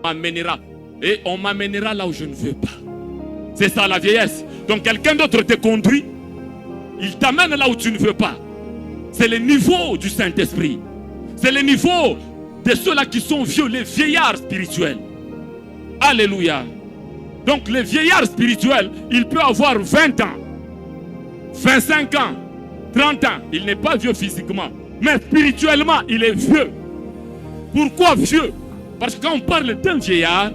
m'amènera. Et on m'amènera là où je ne veux pas. C'est ça la vieillesse. Donc quelqu'un d'autre te conduit. Il t'amène là où tu ne veux pas. C'est le niveau du Saint-Esprit. C'est le niveau de ceux-là qui sont vieux, les vieillards spirituels. Alléluia. Donc les vieillards spirituels, il peut avoir 20 ans, 25 ans, 30 ans. Il n'est pas vieux physiquement, mais spirituellement, il est vieux. Pourquoi vieux? Parce que quand on parle d'un vieillard,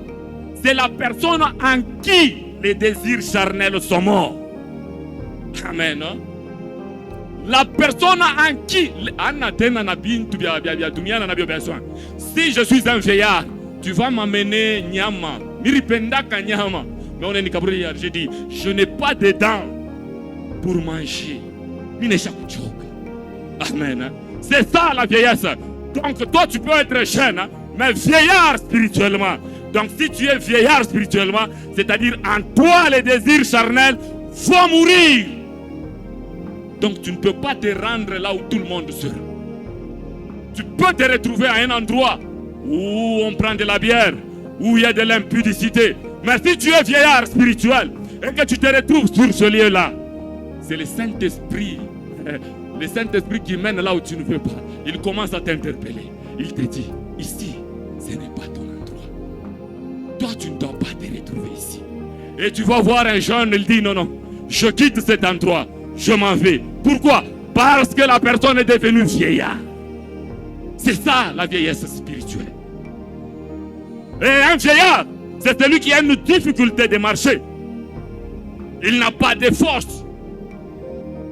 c'est la personne en qui les désirs charnels sont morts. Amen. La personne en qui... Si je suis un vieillard, tu vas m'amener Nyama. J'ai dit, je n'ai pas de dents pour manger. Amen. C'est ça la vieillesse. Donc toi tu peux être jeune, mais vieillard spirituellement. Donc si tu es vieillard spirituellement, c'est-à-dire en toi les désirs charnels vont mourir. Donc tu ne peux pas te rendre là où tout le monde sera. Tu peux te retrouver à un endroit où on prend de la bière, où il y a de l'impudicité. Mais si tu es vieillard spirituel et que tu te retrouves sur ce lieu-là, c'est le Saint-Esprit. Le Saint-Esprit qui mène là où tu ne veux pas. Il commence à t'interpeller. Il te dit, ici, ce n'est pas ton endroit. Toi, tu ne dois pas te retrouver ici. Et tu vas voir un jeune, il dit, non, non, je quitte cet endroit. Je m'en vais. Pourquoi? Parce que la personne est devenue vieillard. C'est ça la vieillesse spirituelle. Et un vieillard, c'est celui qui a une difficulté de marcher. Il n'a pas de force.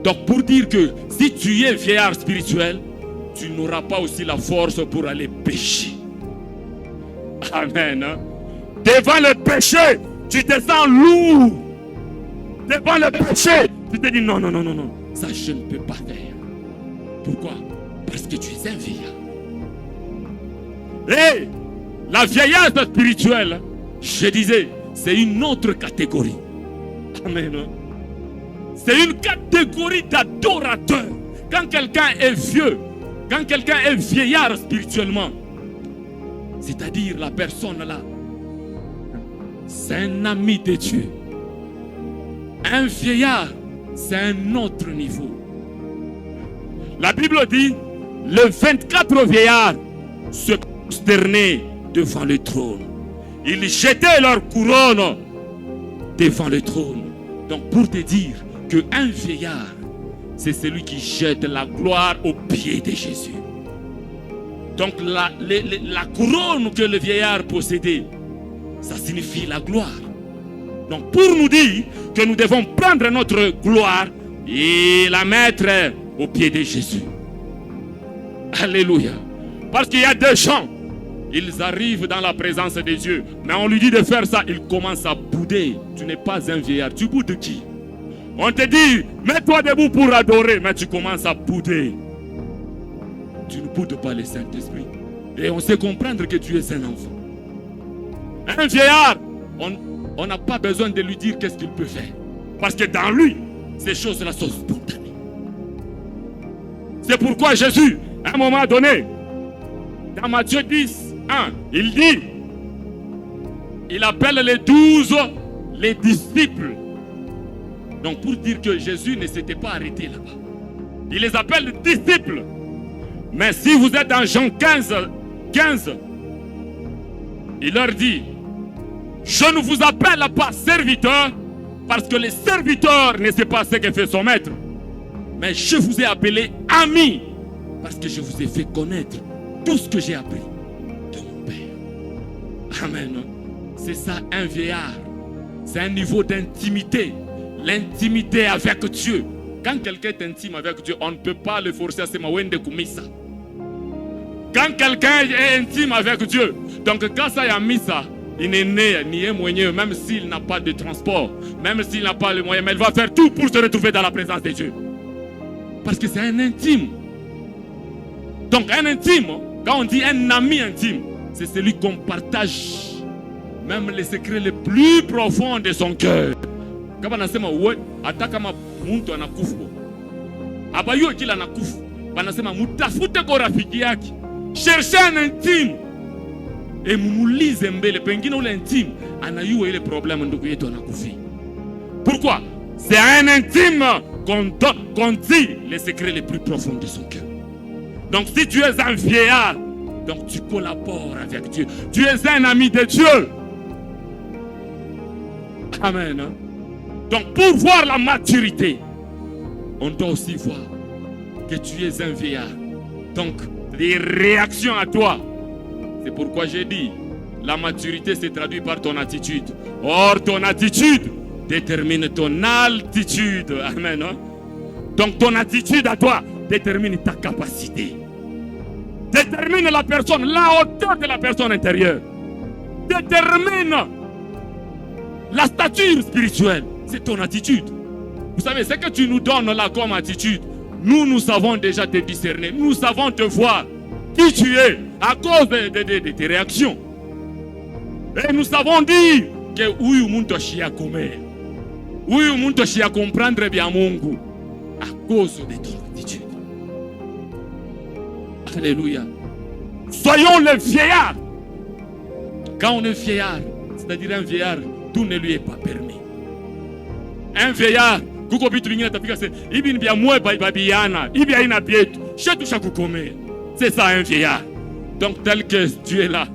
Donc pour dire que si tu es vieillard spirituel, tu n'auras pas aussi la force pour aller pécher. Amen. Devant le péché, tu te sens lourd. Devant le péché, tu te dis non, non, non, non, non. Ça je ne peux pas faire. Pourquoi? Parce que tu es un vieillard. Et la vieillesse spirituelle, je disais, c'est une autre catégorie. Amen. C'est une catégorie d'adorateurs. Quand quelqu'un est vieux, quand quelqu'un est vieillard spirituellement, c'est-à-dire la personne là, c'est un ami de Dieu. Un vieillard, c'est un autre niveau. La Bible dit, les 24 vieillards se prosternaient devant le trône. Ils jetaient leur couronne devant le trône. Donc pour te dire qu'un vieillard, c'est celui qui jette la gloire aux pieds de Jésus. Donc la couronne que le vieillard possédait, ça signifie la gloire. Donc pour nous dire que nous devons prendre notre gloire et la mettre aux pieds de Jésus. Alléluia. Parce qu'il y a des gens, ils arrivent dans la présence de Dieu, mais on lui dit de faire ça, il commence à bouder. Tu n'es pas un vieillard, tu boudes qui? On te dit, mets-toi debout pour adorer, mais tu commences à bouder. Tu ne boudes pas le Saint-Esprit. Et on sait comprendre que tu es un enfant. Un vieillard, on n'a pas besoin de lui dire qu'est-ce qu'il peut faire. Parce que dans lui, ces choses-là sont spontanées. C'est pourquoi Jésus, à un moment donné, dans Matthieu 10, 1, il dit, il appelle les 12 les disciples. Donc pour dire que Jésus ne s'était pas arrêté là-bas. Il les appelle disciples. Mais si vous êtes dans Jean 15, il leur dit, je ne vous appelle pas serviteur, parce que le serviteur ne sait pas ce que fait son maître. Mais je vous ai appelé ami, parce que je vous ai fait connaître tout ce que j'ai appris de mon Père. Amen. C'est ça un vieillard. C'est un niveau d'intimité. L'intimité avec Dieu. Quand quelqu'un est intime avec Dieu, on ne peut pas le forcer à se mawende kumisa. Quand quelqu'un est intime avec Dieu, donc quand ça y a mis ça, il n'est né ni un moyen, même s'il n'a pas de transport, même s'il n'a pas le moyen, mais il va faire tout pour se retrouver dans la présence de Dieu. Parce que c'est un intime. Donc un intime, quand on dit un ami intime, c'est celui qu'on partage même les secrets les plus profonds de son cœur. Quand on a dit, ouais, attaque ma muntu anakufu. Abayo kila anakufu. Banasema mutafute kwa rafiki yake. Cherchez un intime. Et mumulize mbele pengine ule intime anayua ile problème ndugu yetu anakufi. Pourquoi? C'est à un intime qu'on dit les secrets les plus profonds de son cœur. Donc si tu es un vieillard, donc tu collabores avec Dieu. Tu es un ami de Dieu. Amen. Donc pour voir la maturité, on doit aussi voir que tu es un vieillard. Donc les réactions à toi. C'est pourquoi j'ai dit, la maturité se traduit par ton attitude. Or, ton attitude détermine ton altitude. Amen. Donc, ton attitude à toi détermine ta capacité. Détermine la personne, la hauteur de la personne intérieure. Détermine la stature spirituelle. C'est ton attitude. Vous savez, ce que tu nous donnes là comme attitude, nous savons déjà te discerner. Nous savons te voir qui tu es à cause de tes réactions. Et nous savons dire que huyu muntu ashia comer, huyu muntu ashia comprendre bien Mungu à cause de ton attitude. Alléluia. Soyons les vieillards. Quand on est vieillard, c'est-à-dire un vieillard, tout ne lui est pas permis. Un vieillard, kuko bitu vingine tafika se ibi bia mwe babiana, ibi aina bietu, shetu shakukomea. C'est ça un vieillard. Donc tel que tu es là,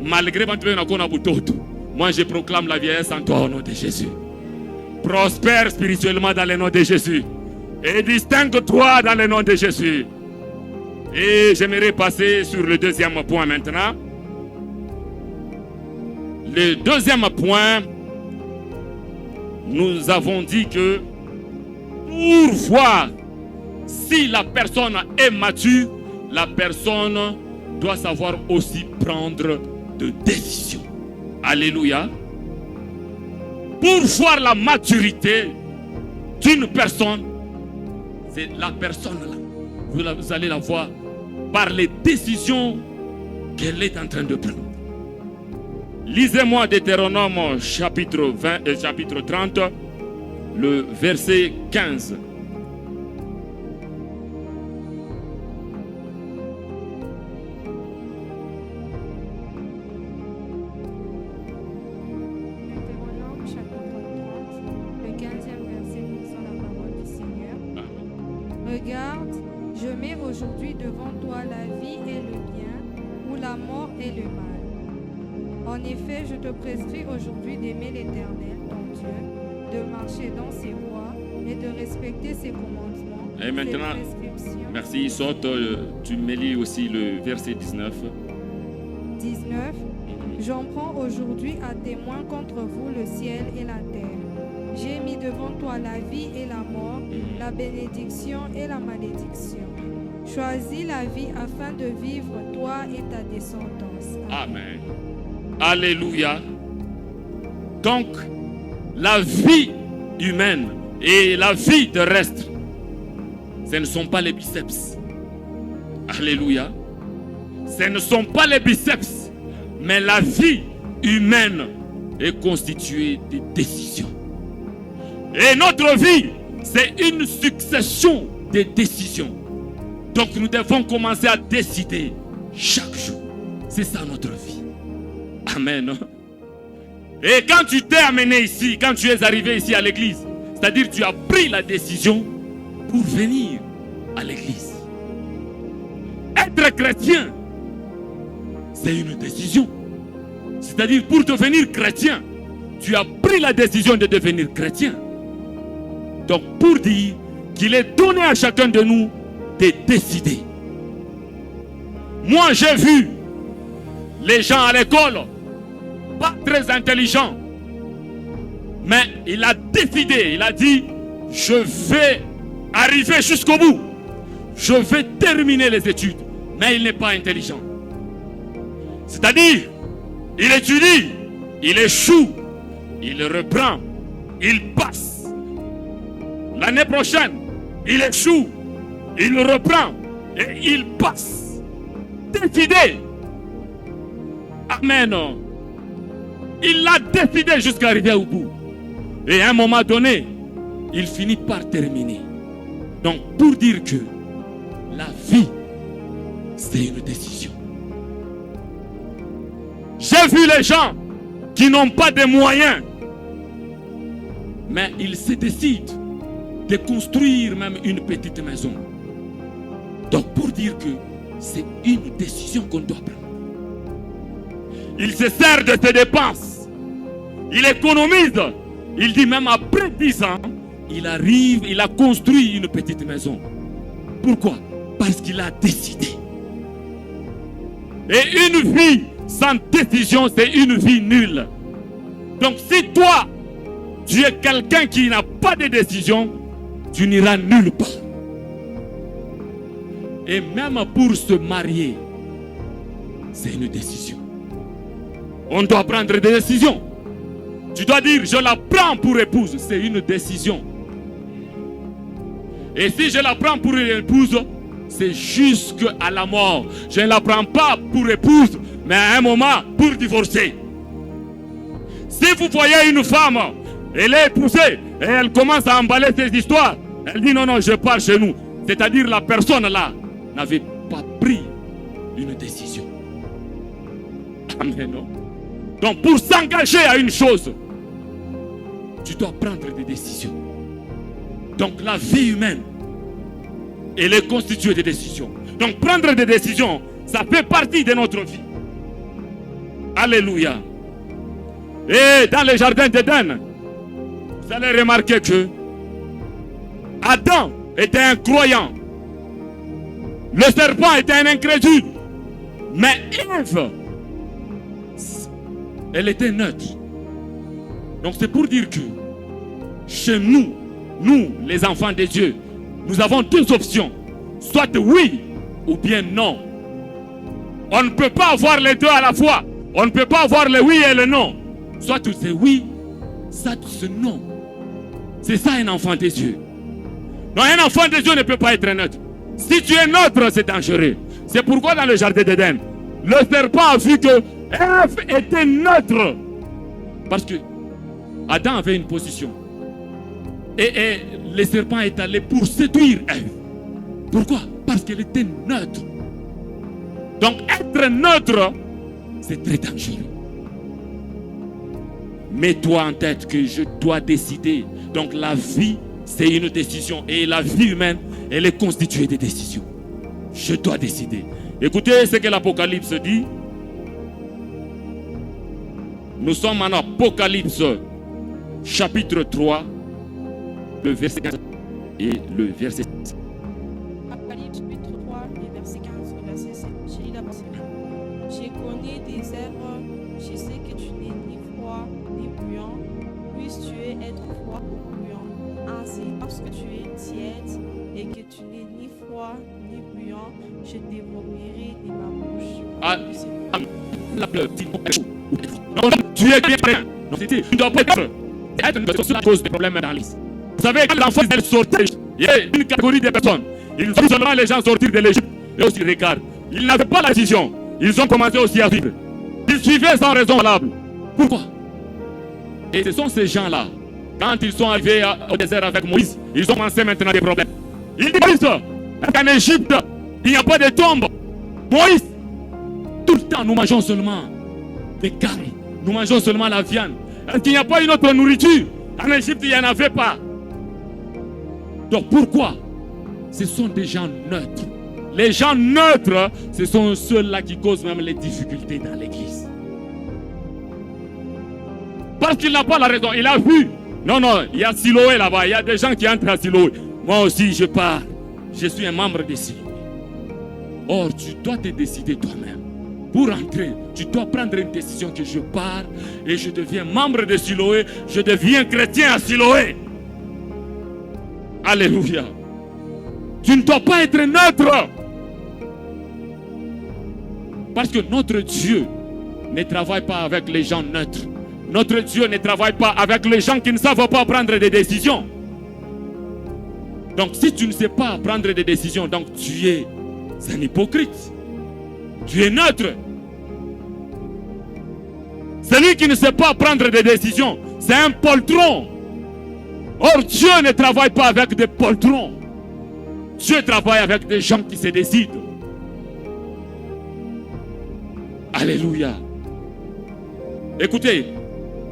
malgré moi je proclame la vieillesse en toi au nom de Jésus. Prospère spirituellement dans le nom de Jésus. Et distingue-toi dans le nom de Jésus. Et j'aimerais passer sur le deuxième point maintenant. Le deuxième point, nous avons dit que pour voir si la personne est mature, la personne doit savoir aussi prendre de décisions. Alléluia. Pour voir la maturité d'une personne, c'est la personne là. Vous allez la voir par les décisions qu'elle est en train de prendre. Lisez-moi Deutéronome chapitre 30, le verset 15. Regarde, je mets aujourd'hui devant toi la vie et le bien, ou la mort et le mal. En effet, je te prescris aujourd'hui d'aimer l'Éternel, ton Dieu, de marcher dans ses voies et de respecter ses commandements, et maintenant, ses prescriptions. Merci, saute, tu me lis aussi le verset 19. 19. J'en prends aujourd'hui à témoin contre vous le ciel et la terre. J'ai mis devant toi la vie et la mort, la bénédiction et la malédiction. Choisis la vie afin de vivre toi et ta descendance. Amen. Alléluia. Donc, la vie humaine et la vie terrestre, ce ne sont pas les biceps. Alléluia. Ce ne sont pas les biceps, mais la vie humaine est constituée de décisions. Et notre vie, c'est une succession de décisions. Donc nous devons commencer à décider chaque jour. C'est ça notre vie. Amen. Et quand tu t'es amené ici, quand tu es arrivé ici à l'église, c'est-à-dire tu as pris la décision pour venir à l'église. Être chrétien, c'est une décision. C'est-à-dire pour devenir chrétien, tu as pris la décision de devenir chrétien. Donc pour dire qu'il est donné à chacun de nous de décider. Moi j'ai vu les gens à l'école, pas très intelligents, mais il a décidé, il a dit, je vais arriver jusqu'au bout. Je vais terminer les études, mais il n'est pas intelligent. C'est-à-dire, il étudie, il échoue, il reprend, il passe. L'année prochaine, il échoue, il reprend et il passe. Décidé. Amen. Il a décidé jusqu'à arriver au bout. Et à un moment donné, il finit par terminer. Donc, pour dire que la vie, c'est une décision. J'ai vu les gens qui n'ont pas de moyens, mais ils se décident de construire même une petite maison. Donc pour dire que c'est une décision qu'on doit prendre. Il se sert de ses dépenses. Il économise. Il dit même après 10 ans, il arrive, il a construit une petite maison. Pourquoi? Parce qu'il a décidé. Et une vie sans décision, c'est une vie nulle. Donc si toi, tu es quelqu'un qui n'a pas de décision, tu n'iras nulle part. Et même pour se marier, c'est une décision. On doit prendre des décisions. Tu dois dire, je la prends pour épouse. C'est une décision. Et si je la prends pour épouse, c'est jusqu'à la mort. Je ne la prends pas pour épouse, mais à un moment pour divorcer. Si vous voyez une femme, elle est épousée et elle commence à emballer ses histoires, elle dit non, non, je pars chez nous. C'est-à-dire la personne là n'avait pas pris une décision. Amen. Non? Donc pour s'engager à une chose, tu dois prendre des décisions. Donc la vie humaine, elle est constituée de décisions. Donc prendre des décisions, ça fait partie de notre vie. Alléluia. Et dans le jardin d'Éden, vous allez remarquer que Adam était un croyant. Le serpent était un incrédule. Mais Ève, elle était neutre. Donc c'est pour dire que chez nous, les enfants de Dieu, nous avons deux options. Soit oui ou bien non. On ne peut pas avoir les deux à la fois. On ne peut pas avoir le oui et le non. Soit c'est oui, soit c'est non. C'est ça un enfant de Dieu. Non, un enfant de Dieu ne peut pas être neutre. Si tu es neutre, c'est dangereux. C'est pourquoi dans le jardin d'Éden, le serpent a vu que Ève était neutre. Parce que Adam avait une position. Et le serpent est allé pour séduire Ève. Pourquoi? Parce qu'elle était neutre. Donc être neutre, c'est très dangereux. Mets-toi en tête que je dois décider. Donc la vie, c'est une décision. Et la vie humaine, elle est constituée de décisions. Je dois décider. Écoutez ce que l'Apocalypse dit. Nous sommes en Apocalypse, chapitre 3, le verset 15 et le verset 16. Apocalypse, chapitre 3, le verset 15 au verset 7. J'ai lu d'abord. J'ai connu tes œuvres. Je sais que tu n'es ni froid ni brûlant. Puisses-tu être froid ou brûlant. Ainsi, parce que tu es tiède et que tu n'es ni froid ni brûlant, je dévorerai de ma bouche. La pleure, non, tu es bien prêt. Tu ne dois pas être à cause des problèmes dans l'Église. Vous savez, quand l'enfant est sorti, il y a une catégorie de personnes. Ils ont seulement les gens sortir de l'Égypte et aussi regarde. Ils n'avaient pas la vision. Ils ont commencé aussi à vivre. Ils suivaient sans raison valable. Pourquoi? Et ce sont ces gens-là, quand ils sont arrivés au désert avec Moïse, ils ont commencé maintenant des problèmes. Ils disent Moïse, qu'en Égypte, il n'y a pas de tombe. Moïse, tout le temps, nous mangeons seulement des carnes. Nous mangeons seulement la viande. Est-ce qu'il n'y a pas une autre nourriture? En Égypte, il n'y en avait pas. Donc pourquoi? Ce sont des gens neutres. Les gens neutres, ce sont ceux-là qui causent même les difficultés dans l'église. Parce qu'il n'a pas la raison. Il a vu. Non, non, il y a Siloé là-bas. Il y a des gens qui entrent à Siloé. Moi aussi, je pars. Je suis un membre de Siloé. Or, tu dois te décider toi-même. Pour entrer, tu dois prendre une décision que je pars et je deviens membre de Siloé. Je deviens chrétien à Siloé. Alléluia. Tu ne dois pas être neutre. Parce que notre Dieu ne travaille pas avec les gens neutres. Notre Dieu ne travaille pas avec les gens qui ne savent pas prendre des décisions. Donc si tu ne sais pas prendre des décisions, donc tu es un hypocrite. Tu es neutre. Celui qui ne sait pas prendre des décisions, c'est un poltron. Or Dieu ne travaille pas avec des poltrons. Dieu travaille avec des gens qui se décident. Alléluia. Écoutez,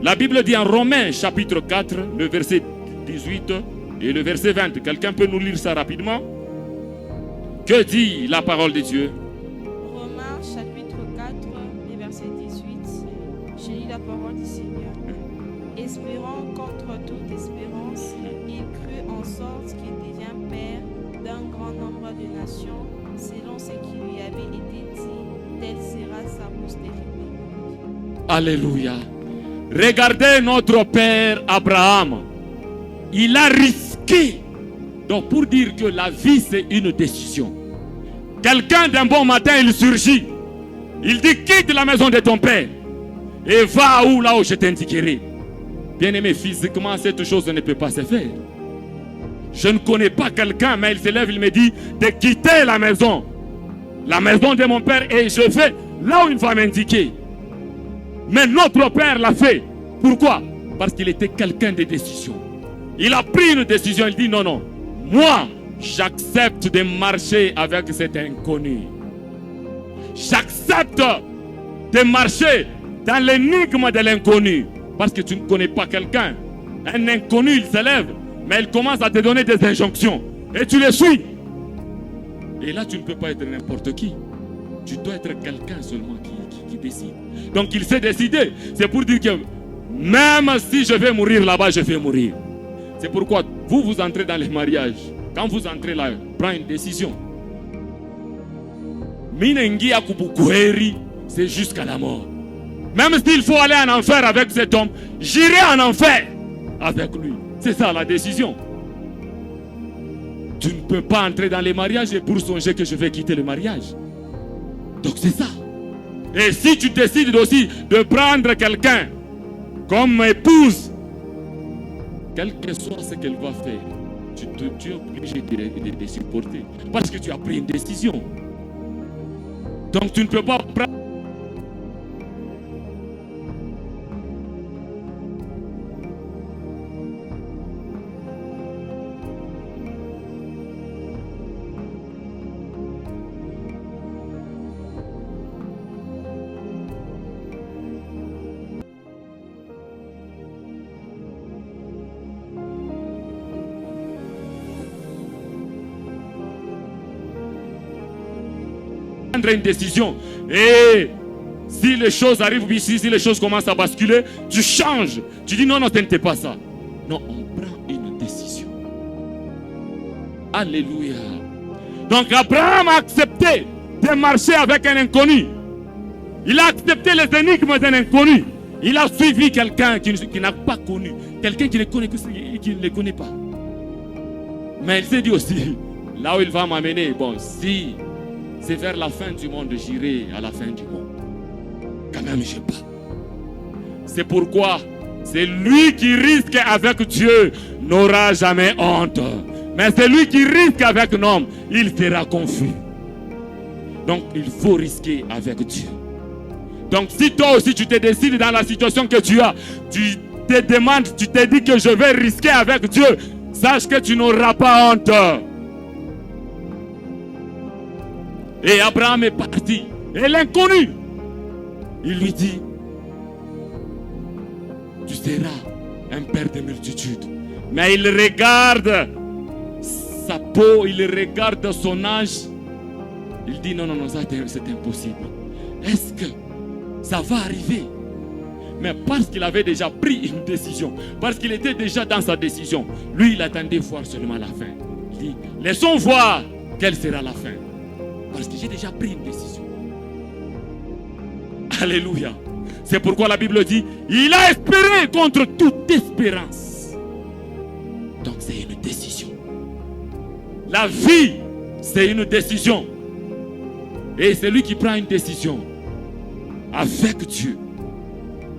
la Bible dit en Romains chapitre 4, le verset 18 et le verset 20. Quelqu'un peut nous lire ça rapidement? Que dit la parole de Dieu? Romains chapitre 4, et verset 18. Je lis la parole du Seigneur. Espérant contre toute espérance, il crut en sorte qu'il devient père d'un grand nombre de nations, selon ce qui lui avait été dit, telle sera sa postérité. Alléluia. Regardez notre père Abraham. Il a risqué. Donc pour dire que la vie c'est une décision. Quelqu'un d'un bon matin il surgit. Il dit quitte la maison de ton père et va là où je t'indiquerai. Bien aimé, physiquement cette chose ne peut pas se faire. Je ne connais pas quelqu'un mais il se lève, il me dit de quitter la maison de mon père et je vais là où il va m'indiquer. Mais notre père l'a fait. Pourquoi? Parce qu'il était quelqu'un de décision. Il a pris une décision, il dit non, moi j'accepte de marcher avec cet inconnu. J'accepte de marcher dans l'énigme de l'inconnu. Parce que tu ne connais pas quelqu'un. Un inconnu, il se lève, mais il commence à te donner des injonctions. Et tu les suis. Et là, tu ne peux pas être n'importe qui. Tu dois être quelqu'un seulement qui décide. Donc il s'est décidé. C'est pour dire que même si je vais mourir là-bas, je vais mourir. C'est pourquoi vous entrez dans les mariages. Quand vous entrez là, prends une décision. C'est jusqu'à la mort. Même s'il faut aller en enfer avec cet homme, j'irai en enfer avec lui. C'est ça la décision. Tu ne peux pas entrer dans les mariages et pour songer que je vais quitter le mariage. Donc c'est ça. Et si tu décides aussi de prendre quelqu'un comme épouse, quel que soit ce qu'elle va faire, tu es obligé de supporter. Parce que tu as pris une décision. Donc tu ne peux pas prendre. Une décision et si les choses arrivent ici, si les choses commencent à basculer, tu changes, tu dis non, ce n'était pas ça. Non, on prend une décision. Alléluia. Donc Abraham a accepté de marcher avec un inconnu. Il a accepté les énigmes d'un inconnu. Il a suivi quelqu'un qui n'a pas connu, quelqu'un qui ne le connaît pas. Mais il s'est dit aussi, là où il va m'amener, bon, si c'est vers la fin du monde, j'irai à la fin du monde. Quand même, je pas. C'est pourquoi c'est lui qui risque avec Dieu n'aura jamais honte. Mais c'est lui qui risque avec un homme, il sera confus. Donc, il faut risquer avec Dieu. Donc, si toi aussi tu te décides dans la situation que tu as, tu te demandes, tu te dis que je vais risquer avec Dieu, sache que tu n'auras pas honte. Et Abraham est parti. Et l'inconnu, il lui dit, tu seras un père de multitudes. Mais il regarde sa peau, il regarde son âge. Il dit, non, ça c'est impossible. Est-ce que ça va arriver? Mais parce qu'il avait déjà pris une décision, parce qu'il était déjà dans sa décision, lui il attendait voir seulement la fin. Il dit, laissons voir quelle sera la fin. Parce que j'ai déjà pris une décision. Alléluia. C'est pourquoi la Bible dit, il a espéré contre toute espérance. Donc c'est une décision. La vie, c'est une décision. Et celui qui prend une décision avec Dieu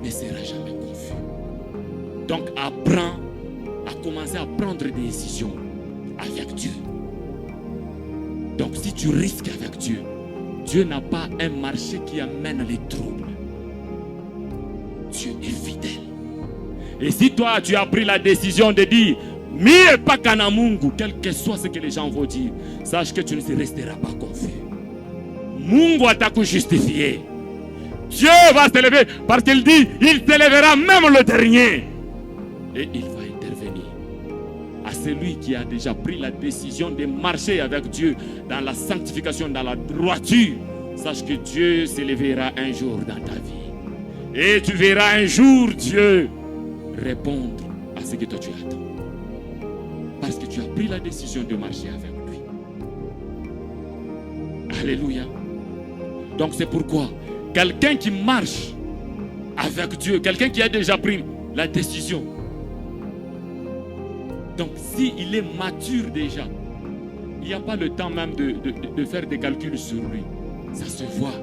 ne sera jamais confus. Donc Abraham a commencé à prendre des décisions avec Dieu. Donc si tu risques avec Dieu, Dieu n'a pas un marché qui amène les troubles. Dieu est fidèle. Et si toi tu as pris la décision de dire Mie pas kanamungu, quel que soit ce que les gens vont dire, sache que tu ne resteras pas confus. Mungu ataku justifier. Dieu va s'élever parce qu'il dit, il s'élèvera même le dernier. Et il va intervenir. À celui qui a déjà pris la décision de marcher avec Dieu dans la sanctification, dans la droiture, sache que Dieu s'élèvera un jour dans ta vie. Et tu verras un jour Dieu répondre à ce que toi tu attends. Parce que tu as pris la décision de marcher avec lui. Alléluia. Donc c'est pourquoi quelqu'un qui marche avec Dieu, quelqu'un qui a déjà pris la décision, donc s'il est mature déjà, il n'y a pas le temps même de faire des calculs sur lui. Ça se voit.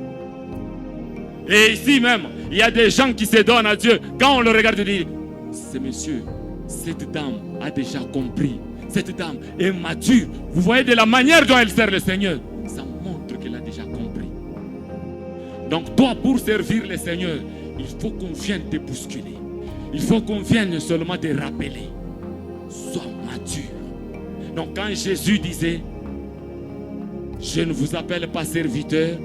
Et ici même, il y a des gens qui se donnent à Dieu. Quand on le regarde, on dit, ce monsieur, cette dame a déjà compris. Cette dame est mature. Vous voyez de la manière dont elle sert le Seigneur. Ça montre qu'elle a déjà compris. Donc toi, pour servir le Seigneur, il faut qu'on vienne te bousculer. Il faut qu'on vienne seulement te rappeler. Sois mature. Donc quand Jésus disait, je ne vous appelle pas serviteur,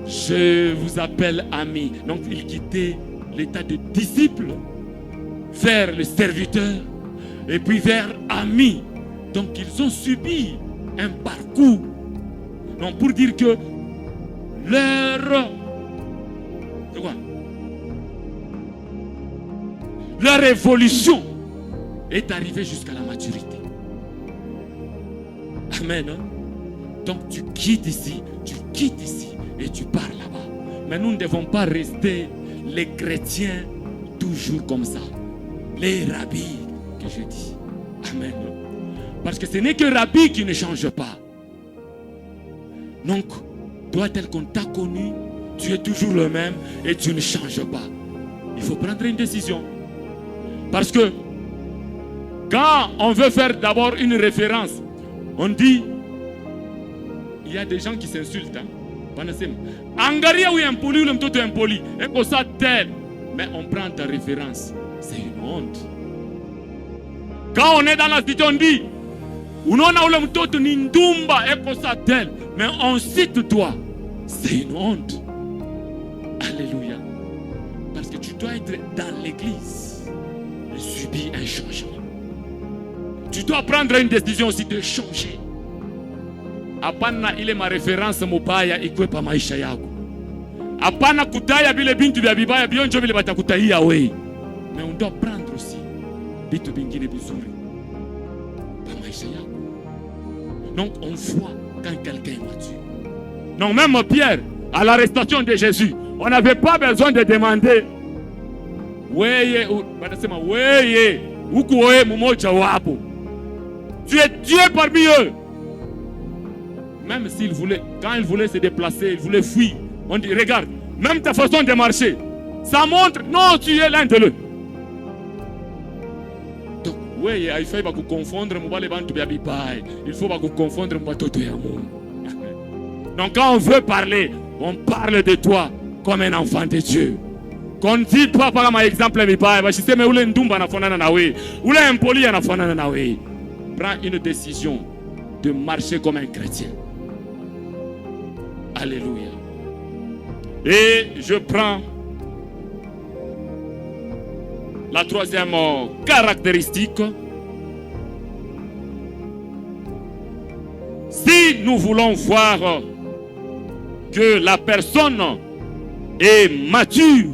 je vous appelle ami. Donc il quittait l'état de disciple vers le serviteur et puis vers ami. Donc ils ont subi un parcours. Donc pour dire que leur évolution est arrivée jusqu'à la maturité. Amen. Donc tu quittes ici et tu pars là-bas. Mais nous ne devons pas rester les chrétiens toujours comme ça. Les rabbis que je dis. Amen. Parce que ce n'est que rabbi qui ne change pas. Donc, toi tel qu'on t'a connu, tu es toujours le même et tu ne changes pas. Il faut prendre une décision. Parce que quand on veut faire d'abord une référence, on dit, il y a des gens qui s'insultent. Angaria ou impoli ou le mtoto impoli. Et pour ça tel. Mais on prend ta référence. C'est une honte. Quand on est dans la cité, on dit, unaona ule mtoto ni ndumba et pour ça tel. Mais on cite toi. C'est une honte. Alléluia. Parce que tu dois être dans l'église et subir un changement. Tu dois prendre une décision aussi de changer. Hapana ile mareference mubaya ikwepa maisha yako. Hapana kutaya vile bintu vya bibaya bionjo vile batakutahia wewe. Mais on doit prendre aussi vitu vingine vizuri pa maisha yako. Donc on voit quand quelqu'un est mature. Non, même Pierre, à l'arrestation de Jésus, on n'avait pas besoin de demander weye, banasema weye, uko wewe mmoja wapo. Tu es Dieu parmi eux. Même s'il voulait, quand il voulait se déplacer, il voulait fuir. On dit, regarde, même ta façon de marcher, ça montre, non, tu es l'un de eux. Donc, oui, il faut pas confondre, il faut pas confondre. Donc, quand on veut parler, on parle de toi comme un enfant de Dieu. Qu'on ne dit pas par exemple, prends une décision de marcher comme un chrétien. Alléluia. Et je prends la troisième caractéristique. Si nous voulons voir que la personne est mature,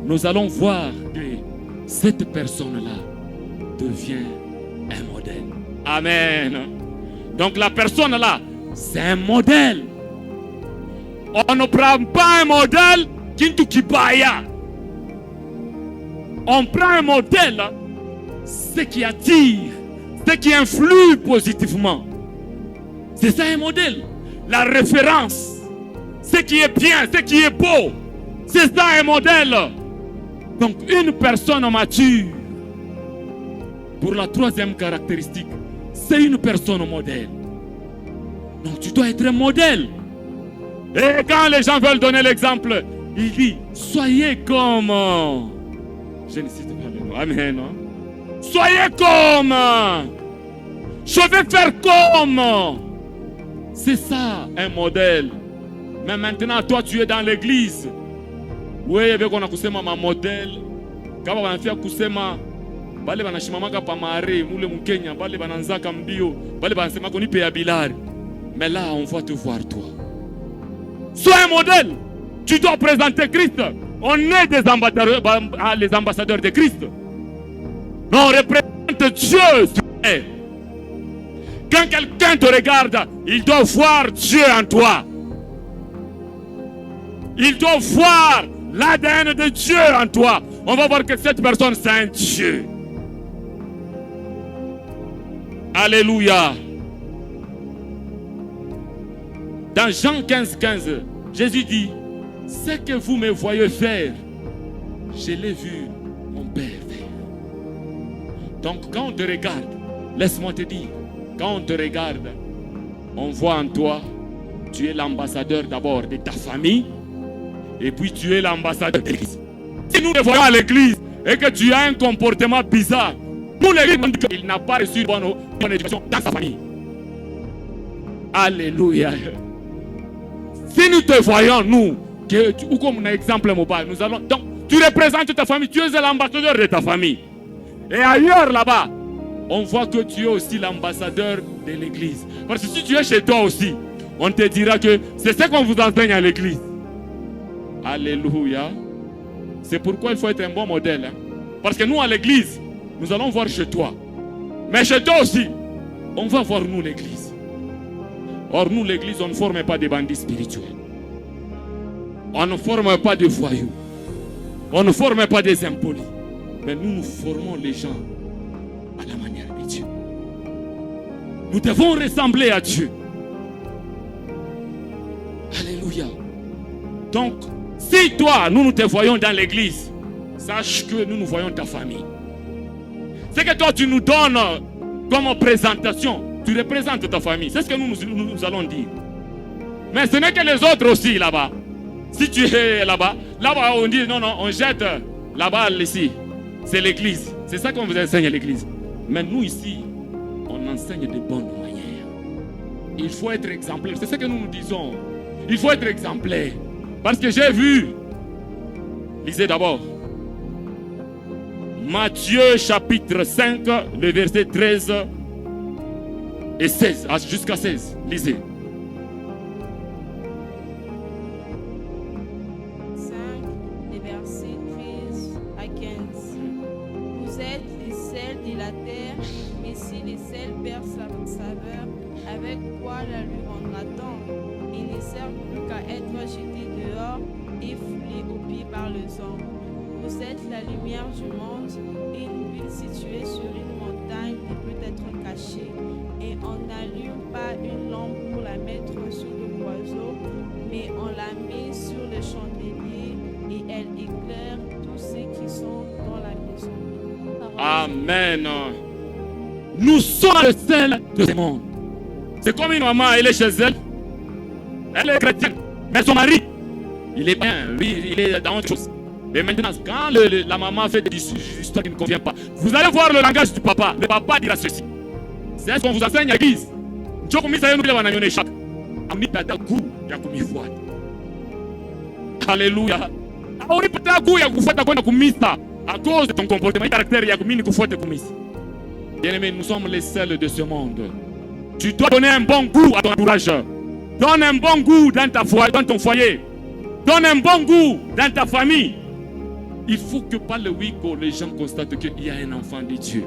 nous allons voir que cette personne-là devient un modèle. Amen. Donc la personne-là, c'est un modèle. On ne prend pas un modèle kintu kibaya. On prend un modèle, ce qui attire, ce qui influe positivement. C'est ça un modèle. La référence, ce qui est bien, ce qui est beau. C'est ça un modèle. Donc une personne mature, pour la troisième caractéristique, c'est une personne modèle. Donc tu dois être un modèle. Et quand les gens veulent donner l'exemple, il dit, soyez comme... Je ne cite pas le mot. Amen. Soyez comme... Je vais faire comme... C'est ça un modèle. Mais maintenant, toi, tu es dans l'église. Oui, il y a kusema ma modèle. Kama wanafia kusema bale banashimamaka pa mare mule mukenya bale bananzaka mbio bale banasema koni pe ya bilari. Mais là, on va te voir toi. Sois un modèle. Tu dois présenter Christ. On est des ambassadeurs, les ambassadeurs de Christ. On représente Dieu. Quand quelqu'un te regarde, il doit voir Dieu en toi. Il doit voir l'ADN de Dieu en toi. On va voir que cette personne, c'est un Dieu. Alléluia. Dans Jean 15, 15, Jésus dit, ce que vous me voyez faire, je l'ai vu mon Père faire. Donc quand on te regarde, laisse-moi te dire, quand on te regarde, on voit en toi, tu es l'ambassadeur d'abord de ta famille, et puis tu es l'ambassadeur de l'église. Si nous te voyons à l'église et que tu as un comportement bizarre, nous l'église on dit qu'il n'a pas reçu une bonne éducation dans sa famille. Alléluia. Si nous te voyons, nous, ou comme un exemple, nous allons. Donc, tu représentes ta famille, tu es l'ambassadeur de ta famille. Et ailleurs là-bas, on voit que tu es aussi l'ambassadeur de l'église. Parce que si tu es chez toi aussi, on te dira que c'est ce qu'on vous enseigne à l'église. Alléluia. C'est pourquoi il faut être un bon modèle. Hein? Parce que nous, à l'église, nous allons voir chez toi. Mais chez toi aussi, on va voir nous l'église. Or, nous, l'église, on ne forme pas des bandits spirituels. On ne forme pas de voyous. On ne forme pas des impolis. Mais nous formons les gens à la manière de Dieu. Nous devons ressembler à Dieu. Alléluia. Donc, si toi, nous te voyons dans l'église, sache que nous voyons ta famille. C'est que toi, tu nous donnes comme présentation. Tu représentes ta famille. C'est ce que nous allons dire. Mais ce n'est que les autres aussi là-bas. Si tu es là-bas, on dit non, on jette la balle ici. C'est l'église. C'est ça qu'on vous enseigne à l'église. Mais nous ici, on enseigne de bonnes manières. Il faut être exemplaire. C'est ce que nous disons. Il faut être exemplaire. Parce que j'ai vu. Lisez d'abord. Matthieu chapitre 5, le verset 13 et 16, jusqu'à 16. Lisez. 5, les versets 13 à 15. Vous êtes les sels de la terre, mais si les sels perdent sa saveur, avec quoi la lui rendra-t-on? Ils ne servent plus qu'à être jetés dehors et foulés aux pieds par les hommes. Vous êtes la lumière du monde, et une ville située sur une montagne ne peut être cachée. Et on n'allume pas une lampe pour la mettre sous le boiseau, mais on la met sur le chandelier et elle éclaire tous ceux qui sont dans la maison. Amen. Nous sommes le sel de ce monde. C'est comme une maman, elle est chez elle. Elle est chrétienne. Mais son mari, il est bien. Lui, il est dans autre chose. Et maintenant, quand la maman fait des histoires qui ne conviennent pas, vous allez voir le langage du papa. Le papa dira ceci. C'est ce qu'on vous enseigne à l'église. Alléluia. À cause de ton comportement et caractère, bien-aimé, nous sommes les seuls de ce monde. Tu dois donner un bon goût à ton entourage. Donne un bon goût dans ton foyer. Donne un bon goût dans ta famille. Il faut que par le Wiko, les gens constatent qu'il y a un enfant de Dieu.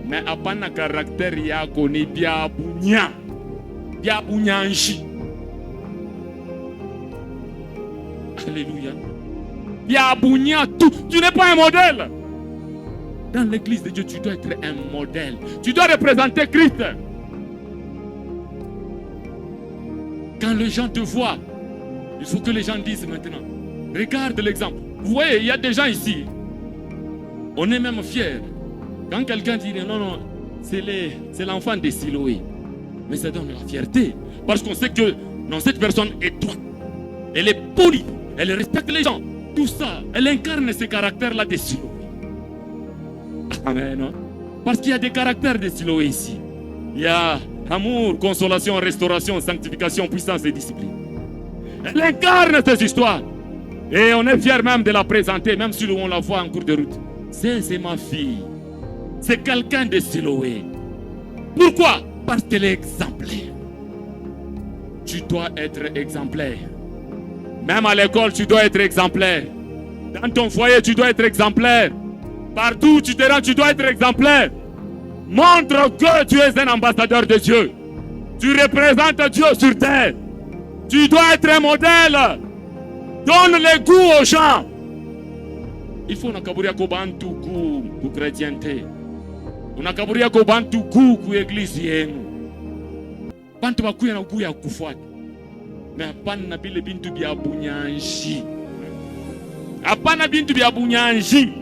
Mais à part le caractère, il y a qu'on est bien bougnant. Bien bougnanchi. Alléluia. Bien bougnant tout. Tu n'es pas un modèle. Dans l'église de Dieu, tu dois être un modèle. Tu dois représenter Christ. Quand les gens te voient, il faut que les gens disent maintenant, regarde l'exemple. Vous voyez, il y a des gens ici. On est même fiers. Quand quelqu'un dit non, c'est l'enfant de Siloé. Mais ça donne la fierté. Parce qu'on sait que non, cette personne est droite. Elle est polie. Elle respecte les gens. Tout ça, elle incarne ce caractère-là de Siloé. Amen. Parce qu'il y a des caractères de Siloé ici. Il y a amour, consolation, restauration, sanctification, puissance et discipline. Elle incarne ces histoires. Et on est fiers même de la présenter, même si on la voit en cours de route. C'est ma fille. C'est quelqu'un de Siloé. Pourquoi? Parce qu'elle est exemplaire. Tu dois être exemplaire. Même à l'école, tu dois être exemplaire. Dans ton foyer, tu dois être exemplaire. Partout où tu te rends, tu dois être exemplaire. Montre que tu es un ambassadeur de Dieu. Tu représentes Dieu sur terre. Tu dois être un modèle. Donne le goût aux gens. Il faut nakaburia ko bantu goût pour chrétienté. Unakaburia ko bantu goût pour église yenu. Bantu bakuya na goût ya kufuata. Mais hapana bile bintu bya bunyanji. Hapana bintu bya bunyanji.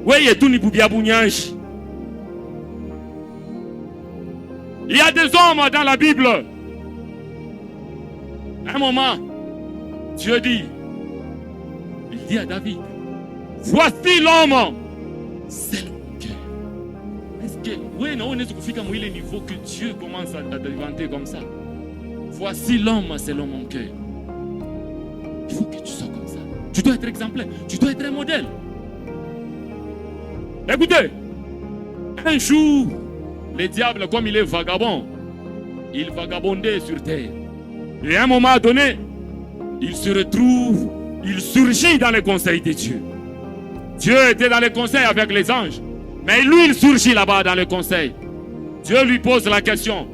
Weye tu ni bya bunyanji. Il y a des hommes dans la Bible. À un moment, Dieu dit, il dit à David, voici l'homme, c'est mon cœur. Est-ce que, oui, non, on est sur le niveau que Dieu commence à inventer comme ça. Voici l'homme, c'est mon cœur. Il faut que tu sois comme ça. Tu dois être exemplaire, tu dois être un modèle. Écoutez, un jour, le diable, comme il est vagabond, il vagabondait sur terre. Et à un moment donné, il se retrouve, il surgit dans le conseil de Dieu. Dieu était dans le conseil avec les anges. Mais lui, il surgit là-bas dans le conseil. Dieu lui pose la question.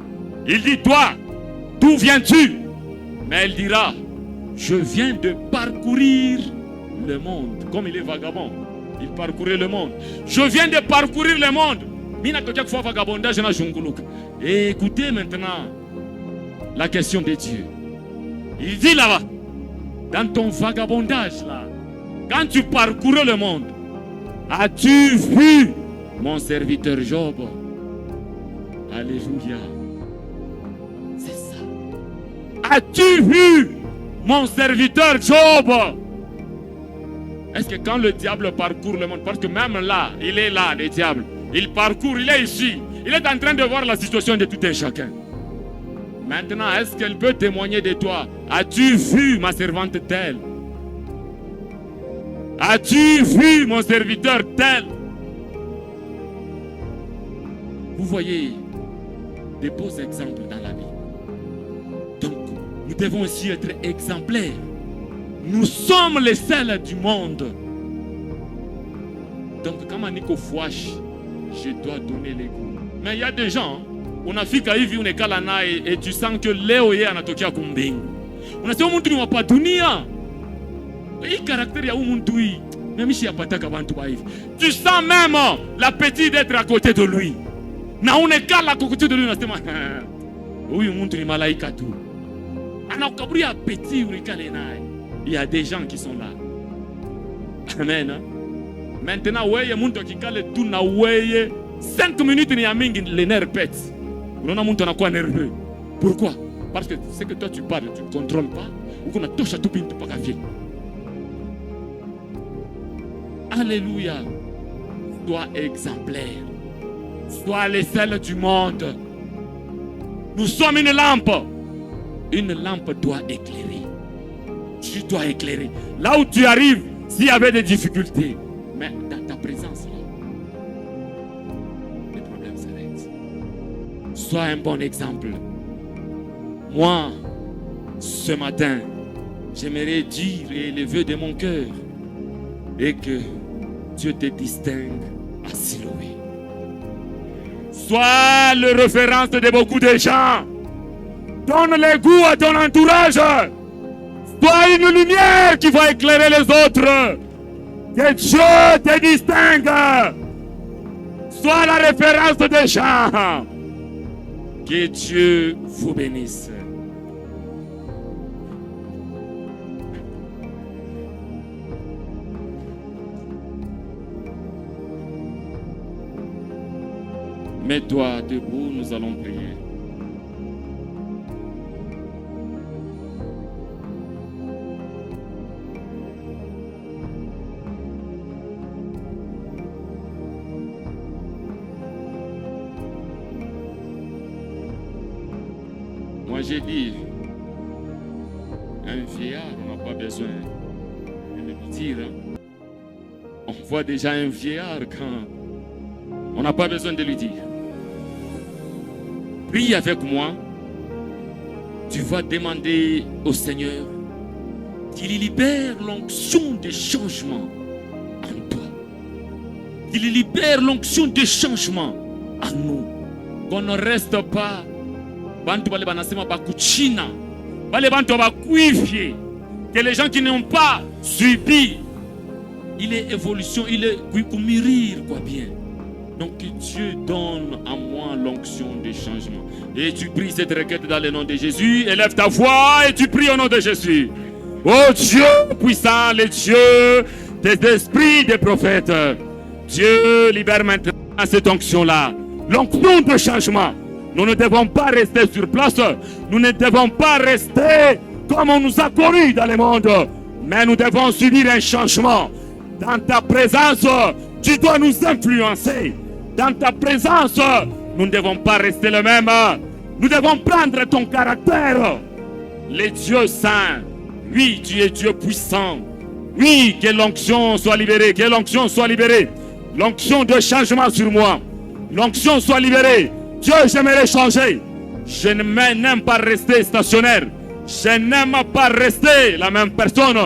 Il dit, toi, d'où viens-tu? Mais il dira, je viens de parcourir le monde. Comme il est vagabond, il parcourait le monde. Je viens de parcourir le monde. Et écoutez maintenant la question de Dieu. Il dit là-bas, dans ton vagabondage là, quand tu parcourais le monde, as-tu vu mon serviteur Job? Alléluia. C'est ça. As-tu vu mon serviteur Job? Est-ce que quand le diable parcourt le monde, parce que même là, il est là, le diable, il parcourt, il est ici, il est en train de voir la situation de tout un chacun. Maintenant, est-ce qu'elle peut témoigner de toi? As-tu vu ma servante telle? As-tu vu mon serviteur tel? Vous voyez des beaux exemples dans la vie. Donc, nous devons aussi être exemplaires. Nous sommes les seuls du monde. Donc, comme Nico Fouache, je dois donner les goûts. Mais il y a des gens, on a fait hivi unekala naye et tu sens que leo yeye anatokea kumbingu. Unasema mtu ni wa dunia. Hii karakteri ya huyu mtu hii, mimi siyapataka bantu ba hivi. Tu sens même l'appétit d'être à côté de lui. Na unekala à côté de lui unasema huyu mtu ni malaika tu. Anakukaburia appétit unekale naye. Il y a des gens qui sont là. Amen. Maintenant, weye mtu akikale tu na weye 5 minutes ni ya mingi les nerfs pètent. Unaona mtu anakuwa nerveux. Pourquoi? Parce que ce que toi tu parles, tu ne contrôles pas. Ou qu'on a touché tout pinto pas café. Alléluia. Sois exemplaire. Sois les seuls du monde. Nous sommes une lampe. Une lampe doit éclairer. Tu dois éclairer. Là où tu arrives, s'il y avait des difficultés, mais dans ta présence là, les problèmes s'arrêtent. Sois un bon exemple. Moi, ce matin, j'aimerais dire et élever de mon cœur et que Dieu te distingue à Siloé. Sois le référence de beaucoup de gens. Donne le goût à ton entourage. Sois une lumière qui va éclairer les autres. Que Dieu te distingue. Sois la référence des gens. Que Dieu vous bénisse. Mets-toi debout, nous allons prier. Moi j'ai dit, Un vieillard, on n'a pas besoin de le dire. On voit déjà un vieillard quand on n'a pas besoin de lui dire. Prie avec moi. Tu vas demander au Seigneur qu'il libère l'onction de changement en toi. Qu'il libère l'onction de changement en nous. Qu'on ne reste pas bantu bale banasema bakuchina, bale bantu bakuifie, que les gens qui n'ont pas subi, il est évolution, il est mûrir quoi bien. Donc que Dieu donne à moi l'onction de changement. Et tu pries cette requête dans le nom de Jésus. Élève ta voix et tu pries au nom de Jésus. Oh Dieu puissant, le Dieu des esprits des prophètes. Dieu libère maintenant cette onction-là. L'onction de changement. Nous ne devons pas rester sur place. Nous ne devons pas rester comme on nous a connus dans le monde. Mais nous devons subir un changement. Dans ta présence, tu dois nous influencer. Dans ta présence, nous ne devons pas rester le même. Nous devons prendre ton caractère. Les dieux saints. Oui, tu es Dieu puissant. Oui, que l'onction soit libérée. Que l'onction soit libérée. L'onction de changement sur moi. L'onction soit libérée. Dieu, j'aimerais changer. Je n'aime pas rester stationnaire. Je n'aime pas rester la même personne.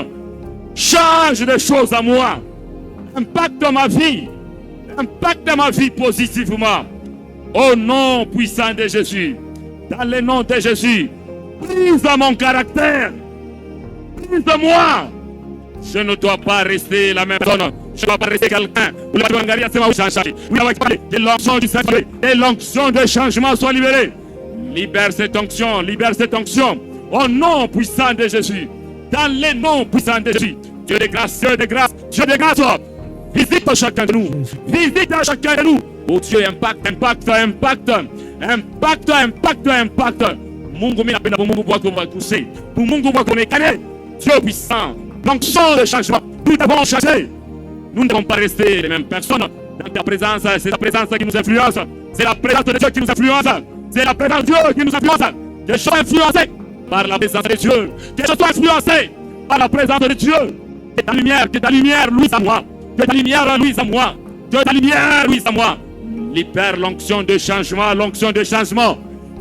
Change des choses à moi. Impacte ma vie. Impacte ma vie positivement. Au nom puissant de Jésus. Dans le nom de Jésus. Brise mon caractère. Brise-moi. Je ne dois pas rester la même personne. Je ne dois pas rester quelqu'un. Que l'onction du Seigneur et l'onction de changement soit libérée. Libère cette onction. Libère cette onction. Au nom puissant de Jésus. Dans le nom puissant de Jésus. Dieu de grâce, Dieu de grâce, Dieu de grâce. Visite chacun de nous. Visite chacun de nous. Oh Dieu, impacte. Mungu mimi napenda Mungu wako mkuse. Mungu wako mekane. Dieu puissant. L'onction de changement. Nous devons changer. Nous ne devons pas rester les mêmes personnes. Dans ta présence, c'est la présence qui nous influence. C'est la présence de Dieu qui nous influence. C'est la présence de Dieu qui nous influence. Que je sois influencé par la présence de Dieu. Que je sois influencé par la présence de Dieu. Que ta lumière luise à moi. Que ta lumière luise à moi. Que ta lumière luise à moi. Libère l'onction de changement, l'onction de changement.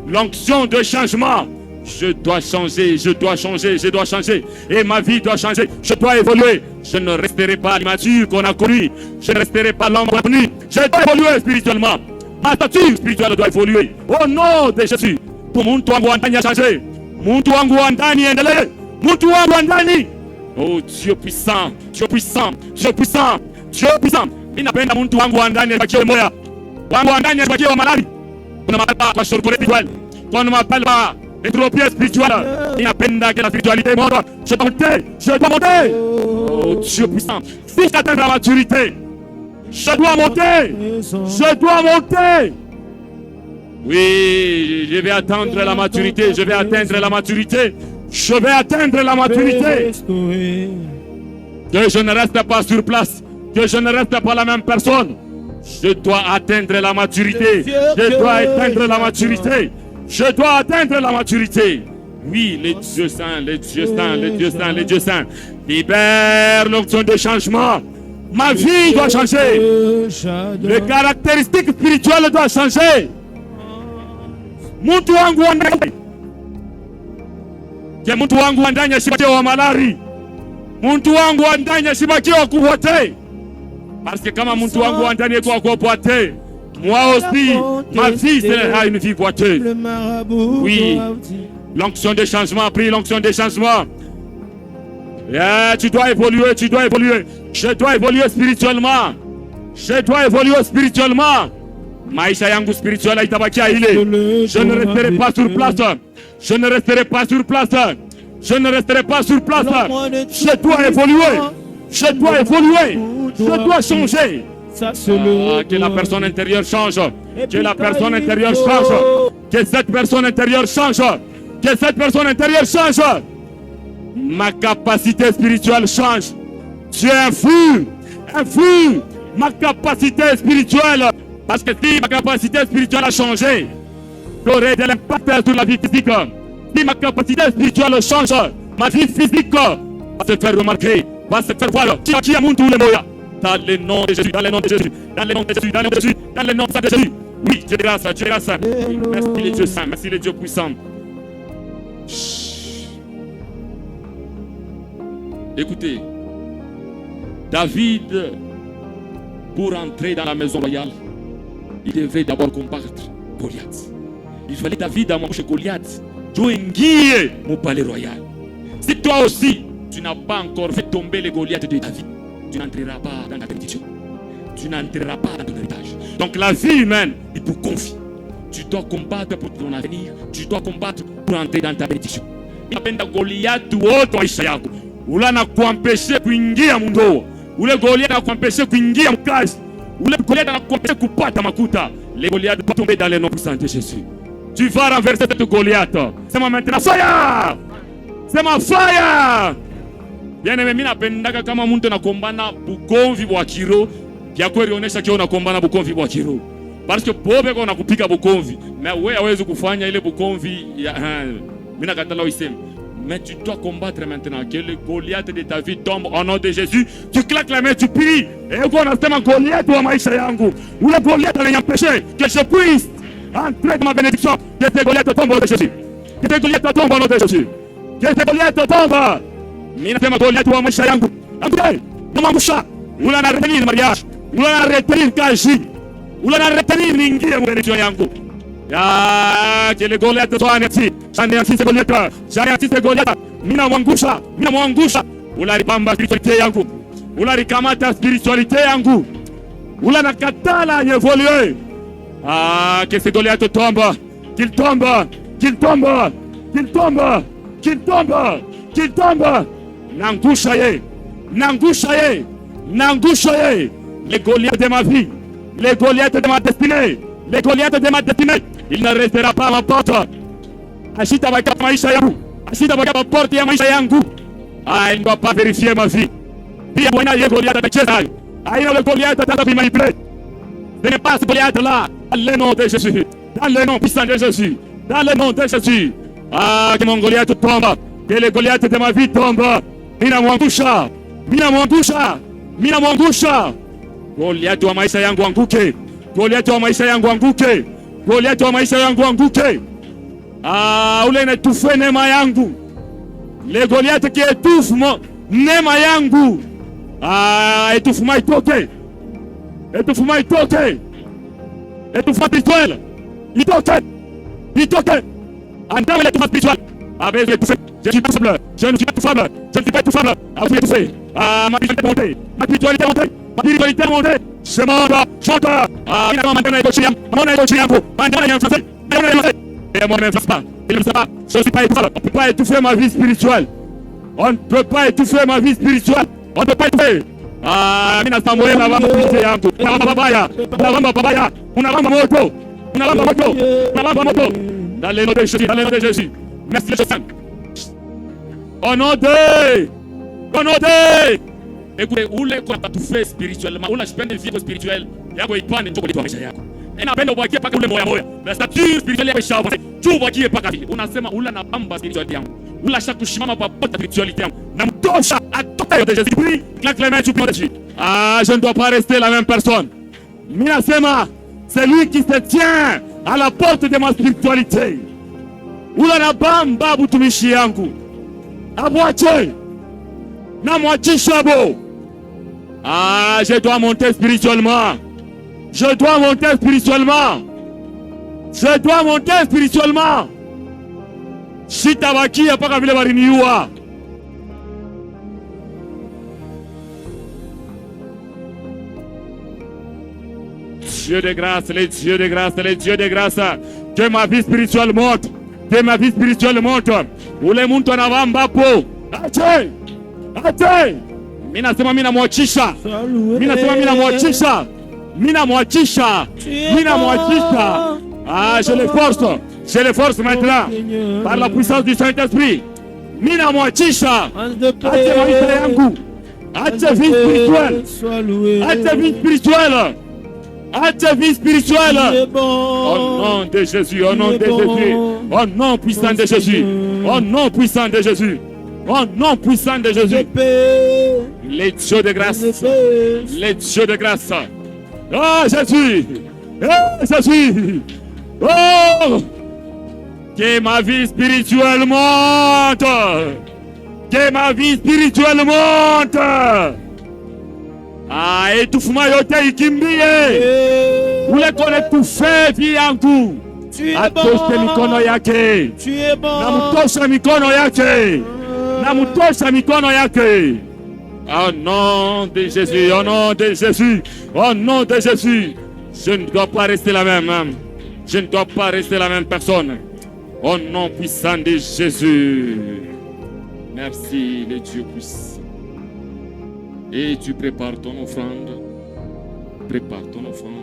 L'onction de changement. Je dois changer, je dois changer, je dois changer. Et ma vie doit changer. Je dois évoluer. Je ne resterai pas l'immature qu'on a connu. Je ne resterai pas l'homme connu. Je dois évoluer spirituellement. Ma stature spirituelle doit évoluer. Au nom de Jésus. Pour mon toit ndani a changé. Mon toit ndani endelea. Mon toit ndani. Oh Dieu puissant, Dieu puissant, Dieu puissant, Dieu puissant. Ninapenda mtu wangu wa ndani abakie moya. Wangu wa ndani abakie wa malali. Kuna mapapa kwa shorkore spirituel. Kuna mapapa entropie spirituelle. Ninapenda que la spiritualité monte. Je dois monter. Oh Dieu puissant. Si j'atteins la maturité, je dois monter. Je dois monter. Oui, je vais atteindre la maturité. Je vais atteindre la maturité. Je vais atteindre la maturité. Que je ne reste pas sur place. Que je ne reste pas la même personne. Je dois atteindre la maturité. Je dois atteindre la maturité. Je dois atteindre la maturité. Oui, les dieux saints, les dieux saints, les dieux saints, les dieux saints. Libère l'onction de changement. Ma vie doit changer. Les caractéristiques spirituelles doivent changer. Mtu wangu wa ndani. Que mtu wangu wa ndani asibakie wa malari. Mtu wangu wa ndani asibakie wa kupotea. Parce que kama mtu wangu wa ndani kwa kupotea, moi aussi, ma vie sera une vie boiteuse. Oui, l'onction de changement, prie l'onction de changement. Yeah, tu dois évoluer, tu dois évoluer. Je dois évoluer spirituellement. Je dois évoluer spirituellement. Maisha yangu spirituel itabakia ile. Je ne resterai pas sur place. Je ne resterai pas sur place. Je ne resterai pas sur place. Je dois évoluer. Je dois évoluer. Je dois changer. Que la personne intérieure change. Que la personne intérieure change. Que cette personne intérieure change. Que cette personne intérieure change. Ma capacité spirituelle change. Tu influes. Influe ma capacité spirituelle. Parce que si ma capacité spirituelle a changé, j'aurai de l'impact sur la vie physique. Si ma capacité spirituelle change, ma vie physique va se faire remarquer, va se faire voir. Qui a mon tour le moya? Dans le nom de Jésus, dans le nom de Jésus, dans le nom de Jésus, dans le nom de Jésus, dans le nom de Jésus. Oui, Dieu grâce, Dieu grâce. Merci les dieux saints, merci les dieux puissants. Écoutez, David, pour entrer dans la maison royale, il devait d'abord combattre Goliath. Il fallait David amangé Goliath. Tu es mon palais royal. Si toi aussi, tu n'as pas encore fait tomber les Goliaths de David, tu n'entreras pas dans la bénédiction. Tu n'entreras pas dans ton héritage. Donc la vie humaine est pour confie. Tu dois combattre pour ton avenir. Tu dois combattre pour entrer dans ta bénédiction. Inapenda Goliath wote maisha yako. Ule anakuampeshe kuingia mundoa. Ule Goliath anakuampeshe kuingia mkazi. Ule Goliath anakuampeshe kupata makuta. Les Goliaths vont tomber dans le nom puissant de Jésus. Tu vas renverser cette Goliath. C'est ma maintenant. Fire! C'est ma fire! Bien aimé, mimi napendaka kama mtu anakombana bukomvi bwa kiro. Kia kweli onyesha kio unakombana bukomvi bwa kiro. Parce que bobe kwa unakupiga bukomvi. Mais wewe hawezi kufanya ile bukomvi ya mimi nakatala uiseme. Mais tu dois combattre maintenant que le Goliath de ta vie tombe au nom de Jésus. Tu claques la main, tu pries. Et on a Goliath wa maisha yangu. Ule Goliath ananiempêcher que je puisse entrer dans ma bénédiction. Que ce Goliath tombe au nom de Jésus. Que ce Goliath tombe au nom de Jésus. Que ce Goliath tombe. Mimi nasema Goliath wa maisha yangu. Ambaye namangusha. Ule ana retenir mariage. Ule ana retenir kazi. Ule ana retenir ningie mu bénédiction yangu. Ya que le Goliath soit anéanti. J'anéantis ce Goliath. J'anéantis ce Goliath. Mina mwangusha. Ularibamba spiritualité yangu. Ularikamata spiritualité yangu. Ulanakatala évoluer. Ah, que ce Goliath tombe. Qu'il tombe. Qu'il tombe. Qu'il tombe. Qu'il tombe. Qu'il tombe. Nangusha ye. Nangusha ye. Nangusha ye. Les Goliaths de ma vie. Les Goliaths de ma destinée. Les Goliaths de ma destinée. Il ne restera pas à ma porte. Ashita baka maisha yangu. Ashita baka porte ya maisha yangu. Ah, il ne doit pas vérifier ma vie. Pia bwana ye Goliath atacheza. Ah, le Goliath ataka manipuler. Ce n'est pas ce Goliath là. Dans le nom de Jésus. Dans le nom puissant de Jésus. Dans le nom de Jésus. Ah, que mon Goliath tombe. Que le Goliath de ma vie tombe. Mina mwangusha. Mina mwangusha. Mina mwangusha. Goliath wa maisha yangu anguke. Goliath wa maisha yangu anguke. Goliath wa maisha yangu anguke. Ah, ule inatufe neema yangu. Le Goliath qui étouffe neema yangu. Ah, étouffement itoke. Étouffement itoke. Étouffement spirituel. Itoke. Itoke. Entame l'étouffement spirituel. Ah, ben, je suis pas faible. Je ne suis pas faible. Je ne suis pas faible. Ah, vous étouffez. Ah, ma spiritualité est montée. Ma spiritualité est montée. Ma spiritualité est montée. Je monte. Chante. Ah, il m'a donné et moi, ne pas. Il ne sait pas. Je ne suis pas étouffé. On ne peut pas étouffer ma vie spirituelle. On ne peut pas étouffer ma vie spirituelle. On ne peut pas étouffer. Ah, mina samoe na vamba pite yangu. Na vamba babaya. Na vamba babaya. Una vamba moto. Una vamba moto. Una vamba moto. Dans le nom de Jésus. Dans le nom de Jésus. Merci Jésus. Au nom de. Au nom de. Écoutez, où les quoi tu fais spirituellement, où la peine de vivre spirituelle, yako ipande njoo kwa maisha yako. Napenda ubakie paka ule moya moya. Na stature spirituelle yako shauri. Tu ubakie paka vile. Unasema ula na bamba spiritualité yangu. Ula shakushimama pa porte spiritualité yangu. Na mtosha atoka de Jésus. Puis, claque les mains, tu peux dessus. Ah, je ne dois pas rester la même personne. Mina sema, c'est lui qui se tient à la porte de ma spiritualité. Ula na bamba butumishi yangu. Abwache. Na mwachisha bo. Ah, je dois monter spirituellement. Je dois monter spirituellement. Je dois monter spirituellement. Shitabaki ya paka vile bariniua. Dieu de grâce, les dieux de grâce, les dieux de grâce. Que ma vie spirituelle monte. Que ma vie spirituelle monte. Ule muntu anavamba po. Ache. Ache. Mina sema mina mwachisha. Mina sema mina mwachisha. Mina mwachisha. Mina mwachisha. Ah, je les force maintenant. Par la puissance du Saint-Esprit. Mina mwachisha. Ache maisha yangu. Ache vie spirituelle. Ache vie spirituelle. Ache vie spirituelle. Au nom de Jésus. Au nom de Jésus. Au nom puissant de Jésus. Au nom puissant de Jésus. Au nom puissant de Je Jésus. peux. Les dieux de grâce. Je peux. Les dieux de grâce. Oh Jésus. Oh Jésus. Oh. Que ma vie spirituelle monte. Que ma vie spirituelle monte. Ah, étouffement yote ikimbie. Ule kone tufe vie yangu. Tu es Atoshe mikono bon. yake. Tu es bon. Namutosha mikono yake. Namutosha mikono yake. Au nom de Jésus, au nom de Jésus, au nom de Jésus. Je ne dois pas rester la même. Je ne dois pas rester la même personne. Au nom puissant de Jésus. Merci, le Dieu puissant. Et tu prépares ton offrande. Prépare ton offrande.